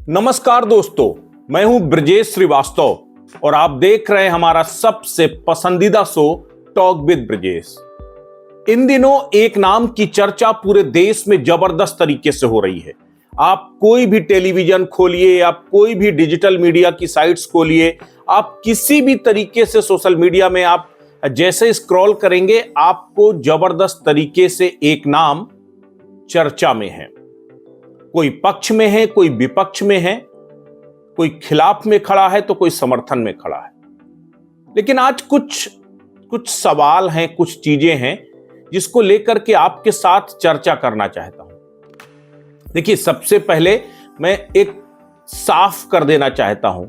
नमस्कार दोस्तों, मैं हूं ब्रजेश श्रीवास्तव और आप देख रहे हैं हमारा सबसे पसंदीदा शो टॉक विद ब्रजेश। इन दिनों एक नाम की चर्चा पूरे देश में जबरदस्त तरीके से हो रही है। आप कोई भी टेलीविजन खोलिए, आप कोई भी डिजिटल मीडिया की साइट्स खोलिए, आप किसी भी तरीके से सोशल मीडिया में आप जैसे स्क्रॉल करेंगे आपको जबरदस्त तरीके से एक नाम चर्चा में है। कोई पक्ष में है, कोई विपक्ष में है, कोई खिलाफ में खड़ा है तो कोई समर्थन में खड़ा है। लेकिन आज कुछ सवाल हैं, कुछ चीजें हैं जिसको लेकर के आपके साथ चर्चा करना चाहता हूं। देखिए, सबसे पहले मैं एक साफ कर देना चाहता हूं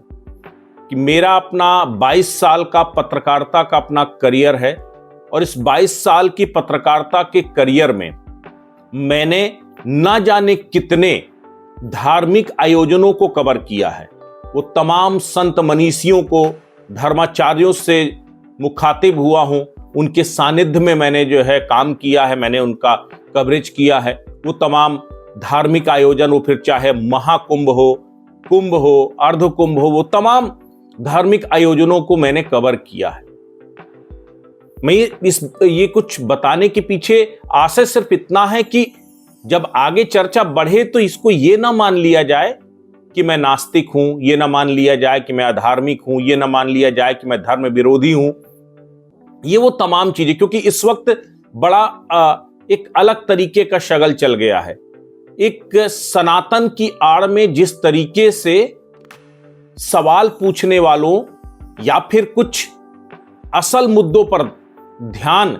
कि मेरा अपना 22 साल का पत्रकारिता का अपना करियर है और इस 22 साल की पत्रकारिता के करियर में मैंने ना जाने कितने धार्मिक आयोजनों को कवर किया है। वो तमाम संत मनीषियों को, धर्माचार्यों से मुखातिब हुआ हूं, उनके सानिध्य में मैंने जो है काम किया है, मैंने उनका कवरेज किया है। वो तमाम धार्मिक आयोजन, वो फिर चाहे महाकुंभ हो, कुंभ हो, अर्ध कुंभ हो, वो तमाम धार्मिक आयोजनों को मैंने कवर किया है। मैं ये कुछ बताने के पीछे आशय सिर्फ इतना है कि जब आगे चर्चा बढ़े तो इसको ये ना मान लिया जाए कि मैं नास्तिक हूं, ये ना मान लिया जाए कि मैं अधार्मिक हूं, ये ना मान लिया जाए कि मैं धर्म विरोधी हूं। ये वो तमाम चीजें, क्योंकि इस वक्त बड़ा एक अलग तरीके का शगल चल गया है। एक सनातन की आड़ में जिस तरीके से सवाल पूछने वालों या फिर कुछ असल मुद्दों पर ध्यान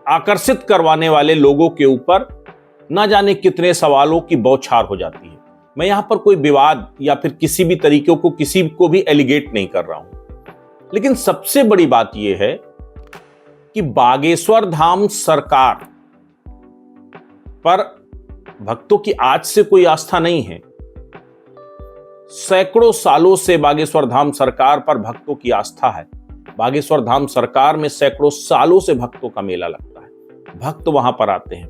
आकर्षित करवाने वाले लोगों के ऊपर ना जाने कितने सवालों की बौछार हो जाती है। मैं यहां पर कोई विवाद या फिर किसी भी तरीके को किसी को भी एलिगेट नहीं कर रहा हूं, लेकिन सबसे बड़ी बात यह है कि बागेश्वर धाम सरकार पर भक्तों की आज से कोई आस्था नहीं है। सैकड़ों सालों से बागेश्वर धाम सरकार पर भक्तों की आस्था है। बागेश्वर धाम सरकार में सैकड़ों सालों से भक्तों का मेला लगता है, भक्त वहां पर आते हैं।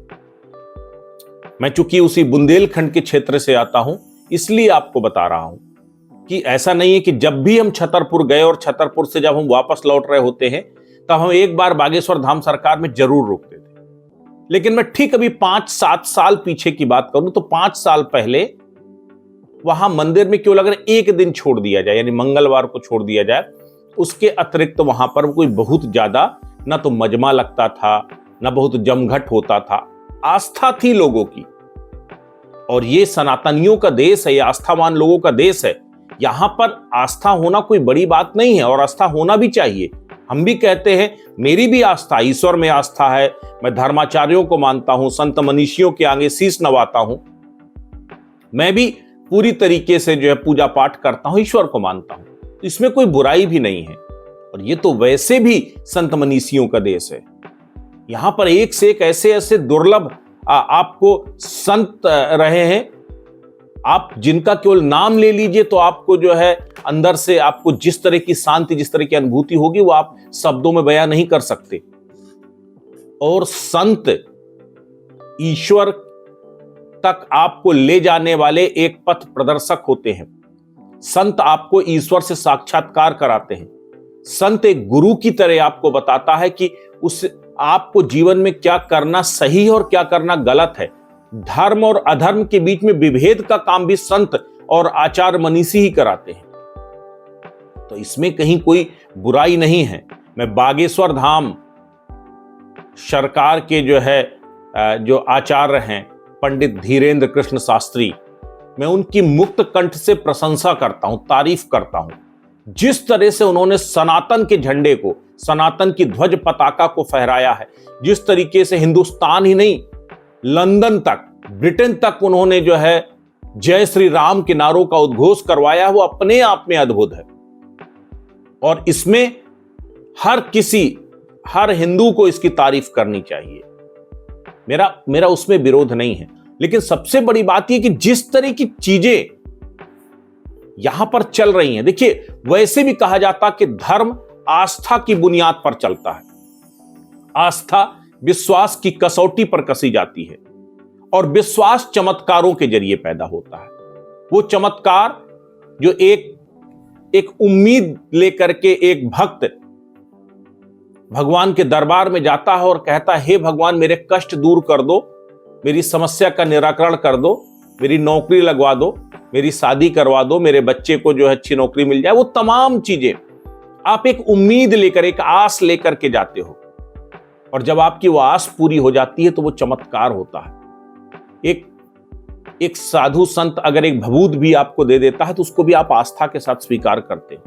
मैं चूंकि उसी बुंदेलखंड के क्षेत्र से आता हूं, इसलिए आपको बता रहा हूं कि ऐसा नहीं है कि जब भी हम छतरपुर गए और छतरपुर से जब हम वापस लौट रहे होते हैं तब हम एक बार बागेश्वर धाम सरकार में जरूर रुकते थे। लेकिन मैं ठीक अभी 5-7 साल पीछे की बात करूं तो 5 साल पहले वहां मंदिर में क्यों लग रहा है एक दिन छोड़ दिया जाए, यानी मंगलवार को छोड़ दिया जाए। उसके अतिरिक्त तो वहां पर कोई बहुत ज्यादा ना तो मजमा लगता था, ना बहुत जमघट होता था। आस्था थी लोगों की, और ये सनातनियों का देश है, ये आस्थावान लोगों का देश है। यहां पर आस्था होना कोई बड़ी बात नहीं है और आस्था होना भी चाहिए। हम भी कहते हैं, मेरी भी आस्था, ईश्वर में आस्था है, मैं धर्माचार्यों को मानता हूं, संत मनीषियों के आगे शीश नवाता हूं। मैं भी पूरी तरीके से जो है पूजा पाठ करता हूं, ईश्वर को मानता हूं, इसमें कोई बुराई भी नहीं है। और ये तो वैसे भी संत मनीषियों का देश है। यहां पर एक से एक ऐसे दुर्लभ आपको संत रहे हैं, आप जिनका केवल नाम ले लीजिए तो आपको जो है अंदर से आपको जिस तरह की शांति, जिस तरह की अनुभूति होगी वो आप शब्दों में बयां नहीं कर सकते। और संत ईश्वर तक आपको ले जाने वाले एक पथ प्रदर्शक होते हैं। संत आपको ईश्वर से साक्षात्कार कराते हैं। संत एक गुरु की तरह आपको बताता है कि उस आपको जीवन में क्या करना सही और क्या करना गलत है। धर्म और अधर्म के बीच में विभेद का काम भी संत और आचार्य मनीषी ही कराते हैं। तो इसमें कहीं कोई बुराई नहीं है। मैं बागेश्वर धाम सरकार के जो आचार्य हैं पंडित धीरेन्द्र कृष्ण शास्त्री, मैं उनकी मुक्त कंठ से प्रशंसा करता हूं, तारीफ करता हूं। जिस तरह से उन्होंने सनातन के झंडे को, सनातन की ध्वज पताका को फहराया है, जिस तरीके से हिंदुस्तान ही नहीं लंदन तक, ब्रिटेन तक उन्होंने जो है जय श्री राम के नारों का उद्घोष करवाया, वो अपने आप में अद्भुत है। और इसमें हर हिंदू को इसकी तारीफ करनी चाहिए। मेरा उसमें विरोध नहीं है। लेकिन सबसे बड़ी बात यह कि जिस तरह की चीजें यहां पर चल रही हैं, देखिए, वैसे भी कहा जाता कि धर्म आस्था की बुनियाद पर चलता है। आस्था विश्वास की कसौटी पर कसी जाती है और विश्वास चमत्कारों के जरिए पैदा होता है। वो चमत्कार जो एक उम्मीद लेकर के एक भक्त भगवान के दरबार में जाता है और कहता है, हे भगवान मेरे कष्ट दूर कर दो, मेरी समस्या का निराकरण कर दो, मेरी नौकरी लगवा दो, मेरी शादी करवा दो, मेरे बच्चे को जो है अच्छी नौकरी मिल जाए। वो तमाम चीजें आप एक उम्मीद लेकर, एक आस लेकर के जाते हो, और जब आपकी वो आस पूरी हो जाती है तो वो चमत्कार होता है। एक साधु संत अगर एक भभूत भी आपको दे देता है तो उसको भी आप आस्था के साथ स्वीकार करते हो।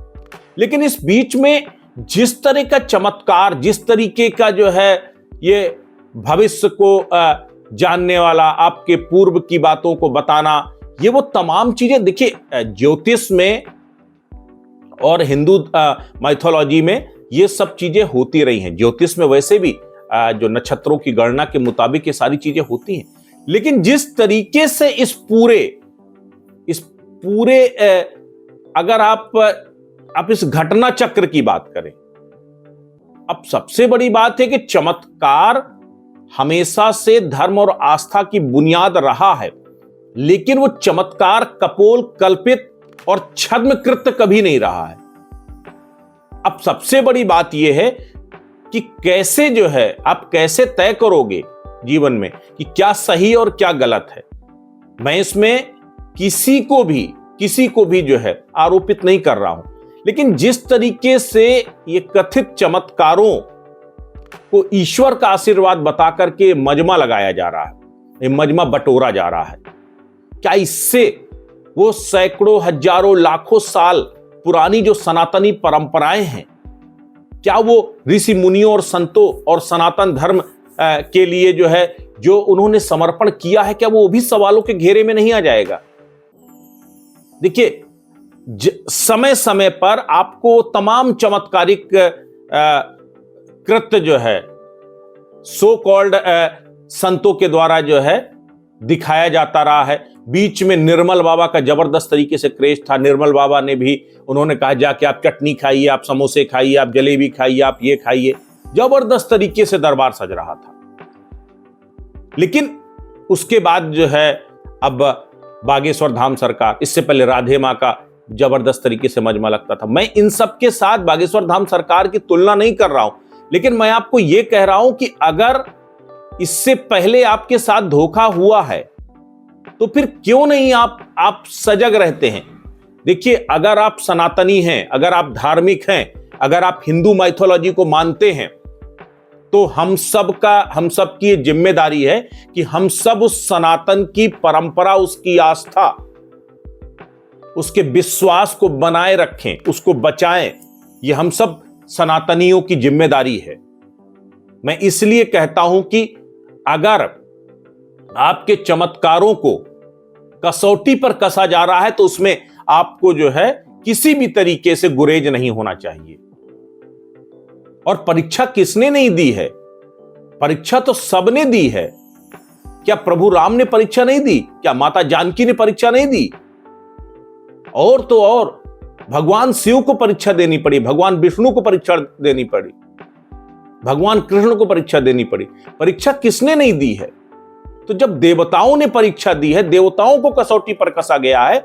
लेकिन इस बीच में जिस तरह का चमत्कार, जिस तरीके का जो है ये भविष्य को जानने वाला, आपके पूर्व की बातों को बताना, ये वो तमाम चीजें देखिए, ज्योतिष में और हिंदू माइथोलॉजी में ये सब चीजें होती रही हैं। ज्योतिष में वैसे भी जो नक्षत्रों की गणना के मुताबिक ये सारी चीजें होती हैं, लेकिन जिस तरीके से इस पूरे अगर आप इस घटना चक्र की बात करें, अब सबसे बड़ी बात है कि चमत्कार हमेशा से धर्म और आस्था की बुनियाद रहा है, लेकिन वो चमत्कार कपोल कल्पित और छद्मकृत कभी नहीं रहा है। अब सबसे बड़ी बात यह है कि कैसे जो है आप कैसे तय करोगे जीवन में कि क्या सही और क्या गलत है। मैं इसमें किसी को भी जो है आरोपित नहीं कर रहा हूं, लेकिन जिस तरीके से ये कथित चमत्कारों को ईश्वर का आशीर्वाद बता करके मजमा लगाया जा रहा है, ये मजमा बटोरा जा रहा है, क्या इससे वो सैकड़ों हजारों लाखों साल पुरानी जो सनातनी परंपराएं हैं, क्या वो ऋषि मुनियों और संतों और सनातन धर्म के लिए जो है जो उन्होंने समर्पण किया है, क्या वो भी सवालों के घेरे में नहीं आ जाएगा? देखिए, समय समय पर आपको तमाम चमत्कारिक कृत्य जो है सो कॉल्ड संतों के द्वारा जो है दिखाया जाता रहा है। बीच में निर्मल बाबा का जबरदस्त तरीके से क्रेज था। निर्मल बाबा ने भी, उन्होंने कहा जाके आप चटनी खाइए, आप समोसे खाइए, आप जलेबी खाइए, आप ये खाइए। जबरदस्त तरीके से दरबार सज रहा था। लेकिन उसके बाद जो है अब बागेश्वर धाम सरकार, इससे पहले राधे मां का जबरदस्त तरीके से मजमा लगता था। मैं इन सब के साथ बागेश्वर धाम सरकार की तुलना नहीं कर रहा हूं, लेकिन मैं आपको यह कह रहा हूं कि अगर इससे पहले आपके साथ धोखा हुआ है तो फिर क्यों नहीं आप सजग रहते हैं। देखिए, अगर आप सनातनी हैं, अगर आप धार्मिक हैं, अगर आप हिंदू माइथोलॉजी को मानते हैं, तो हम सब की जिम्मेदारी है कि हम सब उस सनातन की परंपरा, उसकी आस्था, उसके विश्वास को बनाए रखें, उसको बचाएं। ये हम सब सनातनियों की जिम्मेदारी है। मैं इसलिए कहता हूं कि अगर आपके चमत्कारों को कसौटी पर कसा जा रहा है तो उसमें आपको जो है किसी भी तरीके से गुरेज नहीं होना चाहिए। और परीक्षा किसने नहीं दी है? परीक्षा तो सबने दी है। क्या प्रभु राम ने परीक्षा नहीं दी? क्या माता जानकी ने परीक्षा नहीं दी? और तो और भगवान शिव को परीक्षा देनी पड़ी, भगवान विष्णु को परीक्षा देनी पड़ी, भगवान कृष्ण को परीक्षा देनी पड़ी। परीक्षा किसने नहीं दी है? तो जब देवताओं ने परीक्षा दी है, देवताओं को कसौटी पर कसा गया है,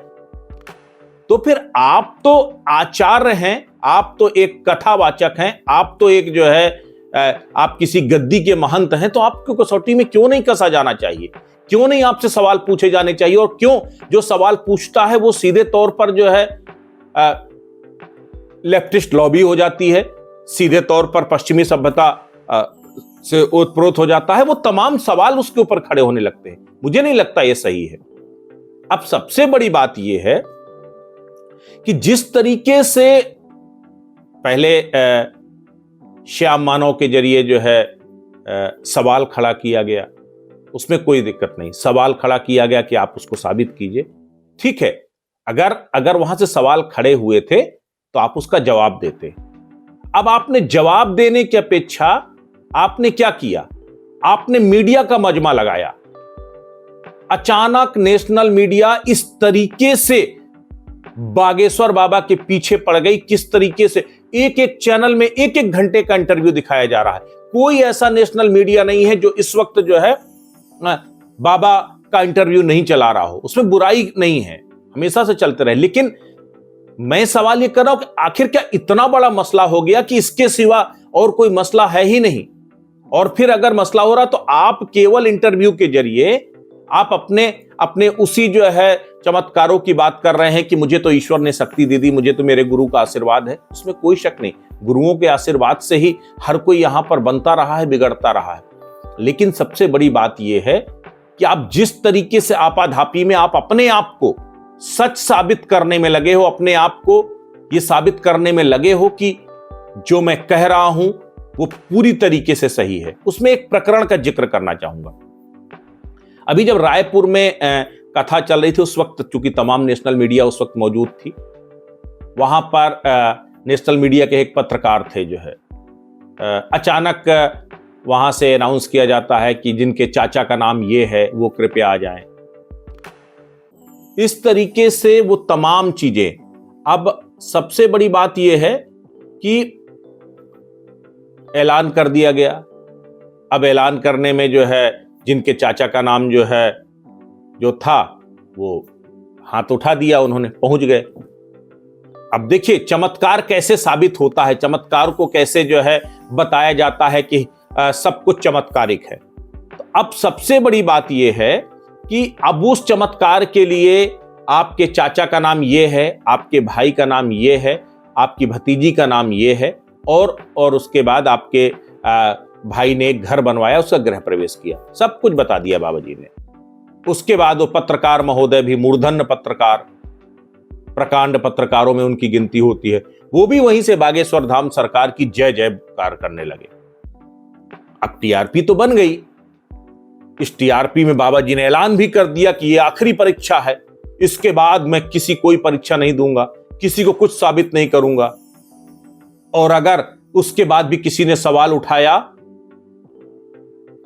तो फिर आप तो आचार्य हैं, आप तो एक कथावाचक हैं, आप तो एक जो है आप किसी गद्दी के महंत हैं, तो आपको कसौटी में क्यों नहीं कसा जाना चाहिए? क्यों नहीं आपसे सवाल पूछे जाने चाहिए? और क्यों जो सवाल पूछता है वो सीधे तौर पर जो है लेफ्टिस्ट लॉबी हो जाती है, सीधे तौर पर पश्चिमी सभ्यता से ओतप्रोत हो जाता है, वो तमाम सवाल उसके ऊपर खड़े होने लगते हैं। मुझे नहीं लगता ये सही है। अब सबसे बड़ी बात यह है कि जिस तरीके से पहले श्याम मानव के जरिए जो है सवाल खड़ा किया गया, उसमें कोई दिक्कत नहीं। सवाल खड़ा किया गया कि आप उसको साबित कीजिए, ठीक है। अगर वहां से सवाल खड़े हुए थे तो आप उसका जवाब देते। अब आपने जवाब देने की अपेक्षा आपने क्या किया? आपने मीडिया का मजमा लगाया। अचानक नेशनल मीडिया इस तरीके से बागेश्वर बाबा के पीछे पड़ गई। किस तरीके से एक एक चैनल में एक एक घंटे का इंटरव्यू दिखाया जा रहा है। कोई ऐसा नेशनल मीडिया नहीं है जो इस वक्त जो है बाबा का इंटरव्यू नहीं चला रहा हो। उसमें बुराई नहीं है, हमेशा से चलते रहे। लेकिन मैं सवाल ये कर रहा हूं कि आखिर क्या इतना बड़ा मसला हो गया कि इसके सिवा और कोई मसला है ही नहीं? और फिर अगर मसला हो रहा तो आप केवल इंटरव्यू के जरिए आप अपने उसी जो है चमत्कारों की बात कर रहे हैं कि मुझे तो ईश्वर ने शक्ति दे दी, मुझे तो मेरे गुरु का आशीर्वाद है। उसमें कोई शक नहीं, गुरुओं के आशीर्वाद से ही हर कोई यहां पर बनता रहा है, बिगड़ता रहा है। लेकिन सबसे बड़ी बात यह है कि आप जिस तरीके से आपाधापी में आप अपने आप को सच साबित करने में लगे हो, अपने आप को यह साबित करने में लगे हो कि जो मैं कह रहा हूं वो पूरी तरीके से सही है। उसमें एक प्रकरण का जिक्र करना चाहूंगा। अभी जब रायपुर में कथा चल रही थी, उस वक्त चूंकि तमाम नेशनल मीडिया उस वक्त मौजूद थी, वहां पर नेशनल मीडिया के एक पत्रकार थे जो है, अचानक वहां से अनाउंस किया जाता है कि जिनके चाचा का नाम ये है वो कृपया आ जाएं। इस तरीके से वो तमाम चीजें। अब सबसे बड़ी बात यह है कि ऐलान कर दिया गया। अब ऐलान करने में जो है जिनके चाचा का नाम जो है जो था वो हाथ उठा दिया, उन्होंने पहुंच गए। अब देखिए चमत्कार कैसे साबित होता है, चमत्कार को कैसे जो है बताया जाता है कि सब कुछ चमत्कारिक है। तो अब सबसे बड़ी बात यह है कि अब उस चमत्कार के लिए आपके चाचा का नाम ये है, आपके भाई का नाम ये है, आपकी भतीजी का नाम ये है, और उसके बाद आपके भाई ने एक घर बनवाया, उसका गृह प्रवेश किया, सब कुछ बता दिया बाबा जी ने। उसके बाद वो पत्रकार महोदय भी, मूर्धन्य पत्रकार, प्रकांड पत्रकारों में उनकी गिनती होती है, वो भी वहीं से बागेश्वर धाम सरकार की जय जयकार करने लगे। अब टीआरपी तो बन गई। इस टीआरपी में बाबा जी ने ऐलान भी कर दिया कि ये आखिरी परीक्षा है, इसके बाद मैं कोई परीक्षा नहीं दूंगा, किसी को कुछ साबित नहीं करूंगा। और अगर उसके बाद भी किसी ने सवाल उठाया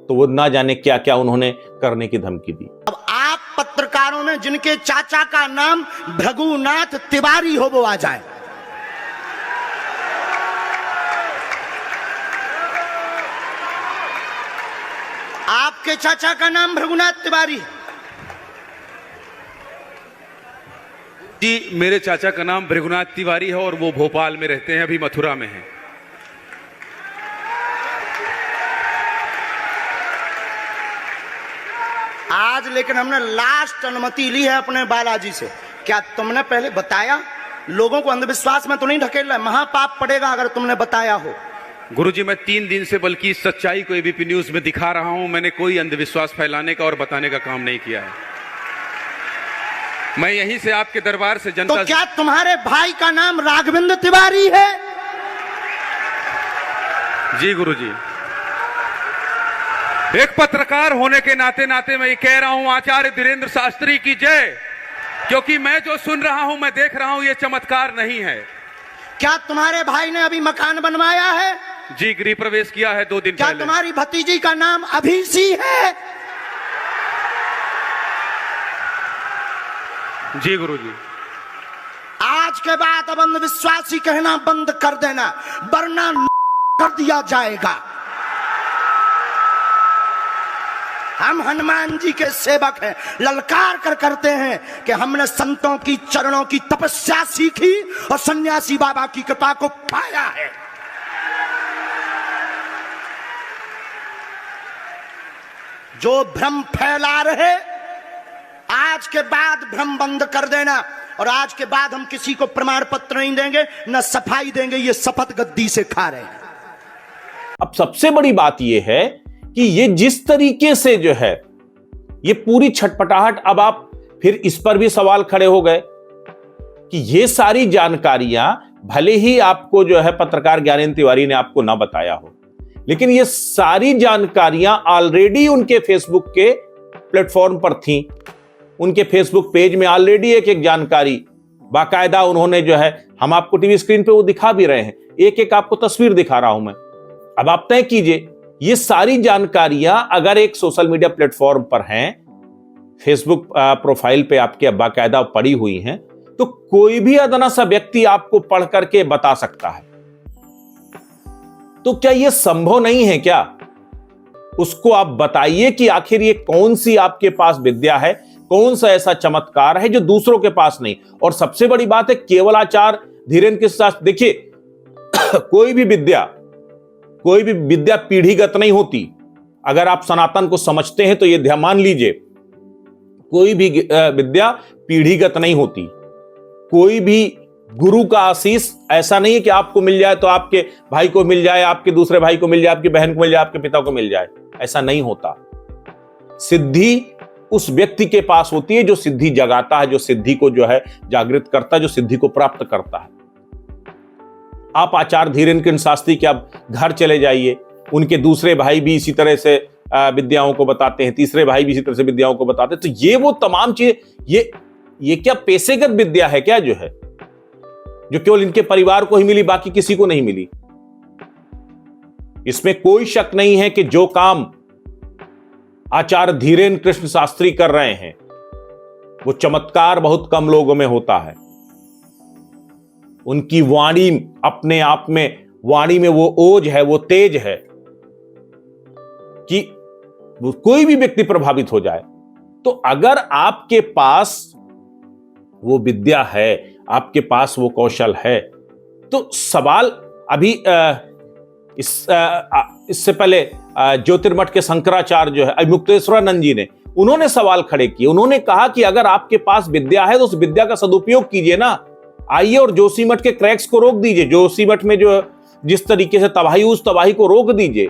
तो वो ना जाने क्या क्या उन्होंने करने की धमकी दी। अब आप पत्रकारों में जिनके चाचा का नाम भृगुनाथ तिवारी हो वो आ जाए। आपके चाचा का नाम भृगुनाथ तिवारी? जी, मेरे चाचा का नाम भृगुनाथ तिवारी है और वो भोपाल में रहते हैं, अभी मथुरा में हैं। आज लेकिन हमने लास्ट अनुमति ली है अपने बालाजी से। क्या तुमने पहले बताया? लोगों को अंधविश्वास में तो नहीं ढकेल रहा, महापाप पड़ेगा अगर तुमने बताया हो। गुरुजी, मैं 3 दिन से बल्कि इस सच्चाई को एबीपी न्यूज में दिखा रहा हूं। मैंने कोई अंधविश्वास फैलाने का और बताने का काम नहीं किया है। मैं यहीं से आपके दरबार से जनता। तो क्या तुम्हारे भाई का नाम राघवेंद्र तिवारी है? जी गुरुजी, एक पत्रकार होने के नाते मैं ये कह रहा हूं, आचार्य धीरेन्द्र शास्त्री की जय। क्योंकि मैं जो सुन रहा हूं, मैं देख रहा हूं, ये चमत्कार नहीं है। क्या तुम्हारे भाई ने अभी मकान बनवाया है? जी, गृह प्रवेश किया है 2 दिन क्या पहले। तुम्हारी भतीजी का नाम अभिषी है? जी गुरुजी। आज के बाद अब अंधविश्वासी कहना बंद कर देना, वरना कर दिया जाएगा। हम हनुमान जी के सेवक हैं, ललकार कर करते हैं कि हमने संतों की चरणों की तपस्या सीखी और सन्यासी बाबा की कृपा को पाया है। जो भ्रम फैला रहे, आज के बाद भ्रम बंद कर देना। और आज के बाद हम किसी को प्रमाण पत्र नहीं देंगे, न सफाई देंगे, ये शपथ गद्दी से खा रहे हैं। अब सबसे बड़ी बात यह है कि ये जिस तरीके से जो है ये पूरी छटपटाहट, अब आप फिर इस पर भी सवाल खड़े हो गए कि ये सारी जानकारियां भले ही आपको जो है पत्रकार ज्ञानेंद्र तिवारी ने आपको ना बताया हो, लेकिन ये सारी जानकारियां ऑलरेडी उनके फेसबुक के प्लेटफॉर्म पर थी। उनके फेसबुक पेज में ऑलरेडी एक जानकारी बाकायदा उन्होंने जो है, हम आपको टीवी स्क्रीन पे वो दिखा भी रहे हैं, एक आपको तस्वीर दिखा रहा हूं मैं। अब आप तय कीजिए, ये सारी जानकारियां अगर एक सोशल मीडिया प्लेटफॉर्म पर हैं, फेसबुक प्रोफाइल पे आपके बाकायदा पड़ी हुई हैं, तो कोई भी अदना सा व्यक्ति आपको पढ़ करके बता सकता है। तो क्या यह संभव नहीं है क्या? उसको आप बताइए कि आखिर ये कौन सी आपके पास विद्या है कौन सा ऐसा चमत्कार है जो दूसरों के पास नहीं। और सबसे बड़ी बात है केवल आचार्य धीरेन्द्र कृष्ण शास्त्री, देखिए कोई भी विद्या पीढ़ीगत नहीं होती। अगर आप सनातन को समझते हैं तो यह ध्यान मान लीजिए, कोई भी विद्या पीढ़ीगत नहीं होती। कोई भी गुरु का आशीष ऐसा नहीं है कि आपको मिल जाए तो आपके भाई को मिल जाए, आपके दूसरे भाई को मिल जाए, आपकी बहन को मिल जाए, आपके पिता को मिल जाए, ऐसा नहीं होता। सिद्धि उस व्यक्ति के पास होती है जो सिद्धि जगाता है, जो सिद्धि को जो है जागृत करता है, जो सिद्धि को प्राप्त करता है। आप आचार्य धीरेन्द्र कृष्ण शास्त्री के आप घर चले जाइए, उनके दूसरे भाई भी इसी तरह से विद्याओं को बताते हैं, तीसरे भाई भी इसी तरह से विद्याओं को बताते हैं। तो ये वो तमाम चीज, ये क्या पेशेगत विद्या है क्या, जो है जो केवल इनके परिवार को ही मिली, बाकी किसी को नहीं मिली? इसमें कोई शक नहीं है कि जो काम आचार्य धीरेन्द्र कृष्ण शास्त्री कर रहे हैं वो चमत्कार बहुत कम लोगों में होता है। उनकी वाणी अपने आप में, वाणी में वो ओज है, वो तेज है कि कोई भी व्यक्ति प्रभावित हो जाए। तो अगर आपके पास वो विद्या है, आपके पास वो कौशल है, तो सवाल अभी इससे पहले ज्योतिर्मठ के शंकराचार्य जो है मुक्तेश्वरानंद जी ने, उन्होंने सवाल खड़े किए। उन्होंने कहा कि अगर आपके पास विद्या है तो उस विद्या का सदुपयोग कीजिए ना, आइए और जोशीमठ के क्रैक्स को रोक दीजिए। जोशीमठ में जो जिस तरीके से तबाही, उस तबाही को रोक दीजिए।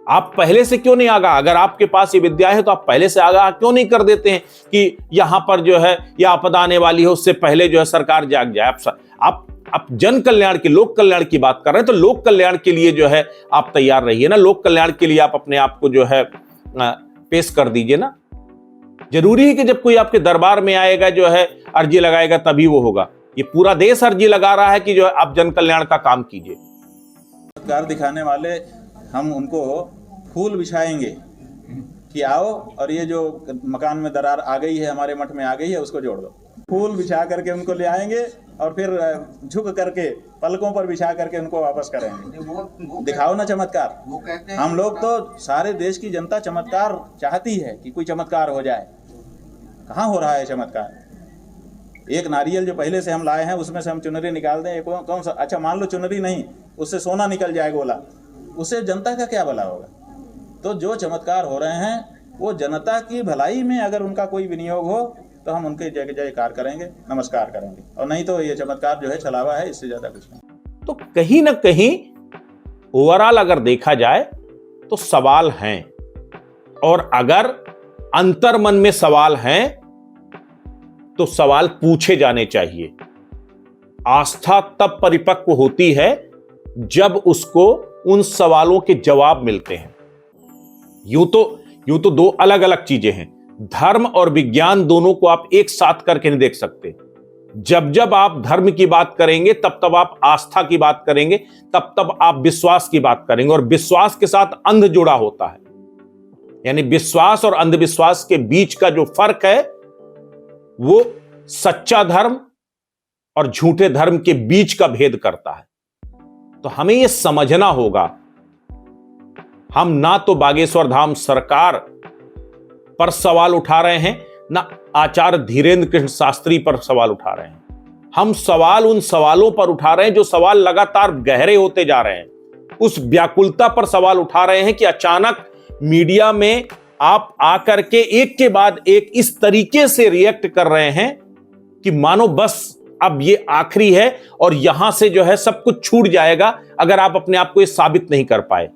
आप पहले से क्यों नहीं आगाह? अगर आपके पास ये विद्या है तो आप पहले से आगाह क्यों नहीं कर देते हैं कि यहां पर जो है यह आपदा आने वाली है, उससे पहले जो है सरकार जाग जाए। आप जन कल्याण की, लोक कल्याण की बात कर रहे हैं तो लोक कल्याण के लिए जो है आप तैयार रहिए ना। लोक कल्याण के लिए आप अपने आप को जो है पेश कर दीजिए ना। जरूरी है कि जब कोई आपके दरबार में आएगा, जो है अर्जी लगाएगा, तभी वो होगा। ये पूरा देश अर्जी लगा रहा है कि जो है आप जन कल्याण का काम कीजिए। चमत्कार दिखाने वाले हम उनको फूल बिछाएंगे कि आओ और ये जो मकान में दरार आ गई है, हमारे मठ में आ गई है, उसको जोड़ दो। फूल बिछा करके उनको ले आएंगे और फिर झुक करके पलकों पर बिछा करके उनको वापस करेंगे। दिखाओ ना चमत्कार। हम लोग तो, सारे देश की जनता चमत्कार चाहती है कि कोई चमत्कार हो जाए। कहाँ हो रहा है चमत्कार? एक नारियल जो पहले से हम लाए हैं उसमें से हम चुनरी निकाल दें, कौन सा? अच्छा मान लो चुनरी नहीं, उससे सोना निकल जाए गोला, उससे जनता का क्या भला होगा? तो जो चमत्कार हो रहे हैं वो जनता की भलाई में अगर उनका कोई विनियोग हो तो हम उनके जय जयकार करेंगे, नमस्कार करेंगे, और नहीं तो ये चमत्कार जो है छलावा है, इससे ज्यादा कुछ नहीं। तो कहीं ना कहीं ओवरऑल अगर देखा जाए तो सवाल हैं, और अगर अंतर्मन में सवाल हैं तो सवाल पूछे जाने चाहिए। आस्था तब परिपक्व होती है जब उसको उन सवालों के जवाब मिलते हैं। यूं तो दो अलग अलग चीजें हैं। धर्म और विज्ञान दोनों को आप एक साथ करके नहीं देख सकते। जब आप धर्म की बात करेंगे तब आप आस्था की बात करेंगे, तब आप विश्वास की बात करेंगे, और विश्वास के साथ अंध जुड़ा होता है। यानी विश्वास और अंधविश्वास के बीच का जो फर्क है वो सच्चा धर्म और झूठे धर्म के बीच का भेद करता है। तो हमें यह समझना होगा, हम ना तो बागेश्वर धाम सरकार पर सवाल उठा रहे हैं, ना आचार्य धीरेन्द्र कृष्ण शास्त्री पर सवाल उठा रहे हैं। हम सवाल उन सवालों पर उठा रहे हैं जो सवाल लगातार गहरे होते जा रहे हैं। उस व्याकुलता पर सवाल उठा रहे हैं कि अचानक मीडिया में आप आकर के एक के बाद एक इस तरीके से रिएक्ट कर रहे हैं कि मानो बस अब ये आखिरी है और यहां से जो है सब कुछ छूट जाएगा अगर आप अपने आप को ये साबित नहीं कर पाए।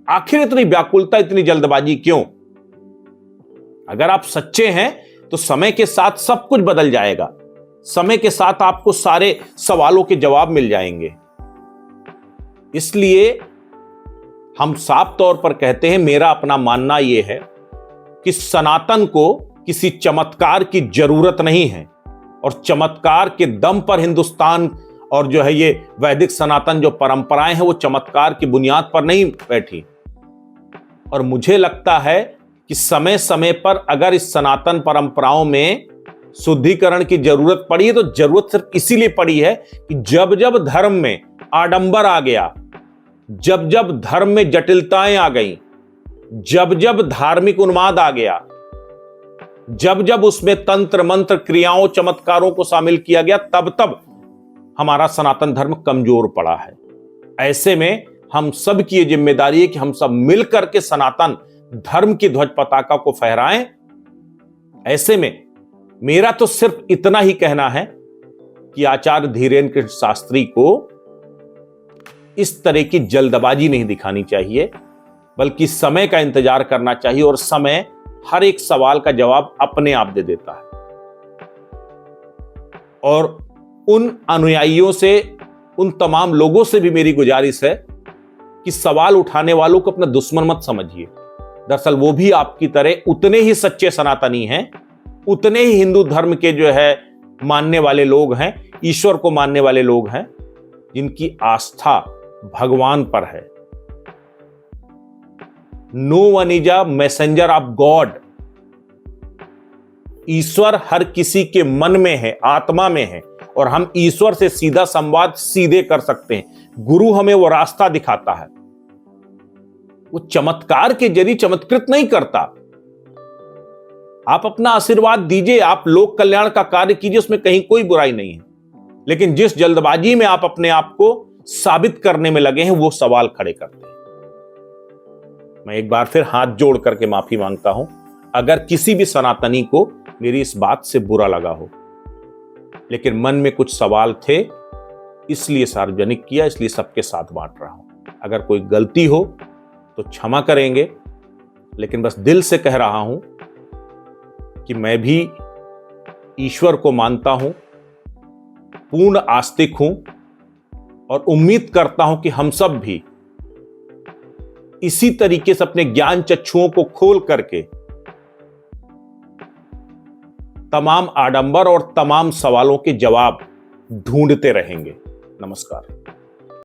आखिर इतनी व्याकुलता, इतनी जल्दबाजी क्यों? अगर आप सच्चे हैं तो समय के साथ सब कुछ बदल जाएगा। समय के साथ आपको सारे सवालों के जवाब मिल जाएंगे। इसलिए हम साफ तौर पर कहते हैं, मेरा अपना मानना यह है कि सनातन को किसी चमत्कार की जरूरत नहीं है, और चमत्कार के दम पर हिंदुस्तान और जो है ये वैदिक सनातन जो परंपराएं हैं वो चमत्कार की बुनियाद पर नहीं बैठी। और मुझे लगता है कि समय समय पर अगर इस सनातन परंपराओं में शुद्धिकरण की जरूरत पड़ी है तो जरूरत सिर्फ इसीलिए पड़ी है कि जब जब धर्म में आडंबर आ गया, जब जब धर्म में जटिलताएं आ गई, जब जब धार्मिक उन्माद आ गया, जब जब उसमें तंत्र मंत्र क्रियाओं चमत्कारों को शामिल किया गया, तब तब हमारा सनातन धर्म कमजोर पड़ा है। ऐसे में हम सब की ये जिम्मेदारी है कि हम सब मिलकर के सनातन धर्म की ध्वज पताका को फहराएं। ऐसे में मेरा तो सिर्फ इतना ही कहना है कि आचार्य धीरेन्द्र कृष्ण शास्त्री को इस तरह की जल्दबाजी नहीं दिखानी चाहिए, बल्कि समय का इंतजार करना चाहिए, और समय हर एक सवाल का जवाब अपने आप दे देता है। और उन अनुयायियों से, उन तमाम लोगों से भी मेरी गुजारिश है कि सवाल उठाने वालों को अपना दुश्मन मत समझिए। दरअसल वो भी आपकी तरह उतने ही सच्चे सनातनी हैं, उतने ही हिंदू धर्म के जो है मानने वाले लोग हैं, ईश्वर को मानने वाले लोग हैं, जिनकी आस्था भगवान पर है। No one is a messenger of God. ईश्वर हर किसी के मन में है, आत्मा में है, और हम ईश्वर से सीधा संवाद सीधे कर सकते हैं। गुरु हमें वो रास्ता दिखाता है, वो चमत्कार के जरिए चमत्कृत नहीं करता। आप अपना आशीर्वाद दीजिए, आप लोक कल्याण का कार्य कीजिए, उसमें कहीं कोई बुराई नहीं है। लेकिन जिस जल्दबाजी में आप अपने आप को साबित करने में लगे हैं, वो सवाल खड़े करते हैं। मैं एक बार फिर हाथ जोड़ करके माफी मांगता हूं अगर किसी भी सनातनी को मेरी इस बात से बुरा लगा हो, लेकिन मन में कुछ सवाल थे, इसलिए सार्वजनिक किया, इसलिए सबके साथ बांट रहा हूं। अगर कोई गलती हो तो क्षमा करेंगे, लेकिन बस दिल से कह रहा हूं कि मैं भी ईश्वर को मानता हूं, पूर्ण आस्तिक हूं, और उम्मीद करता हूं कि हम सब भी इसी तरीके से अपने ज्ञान चक्षुओं को खोल करके तमाम आडंबर और तमाम सवालों के जवाब ढूंढते रहेंगे। नमस्कार।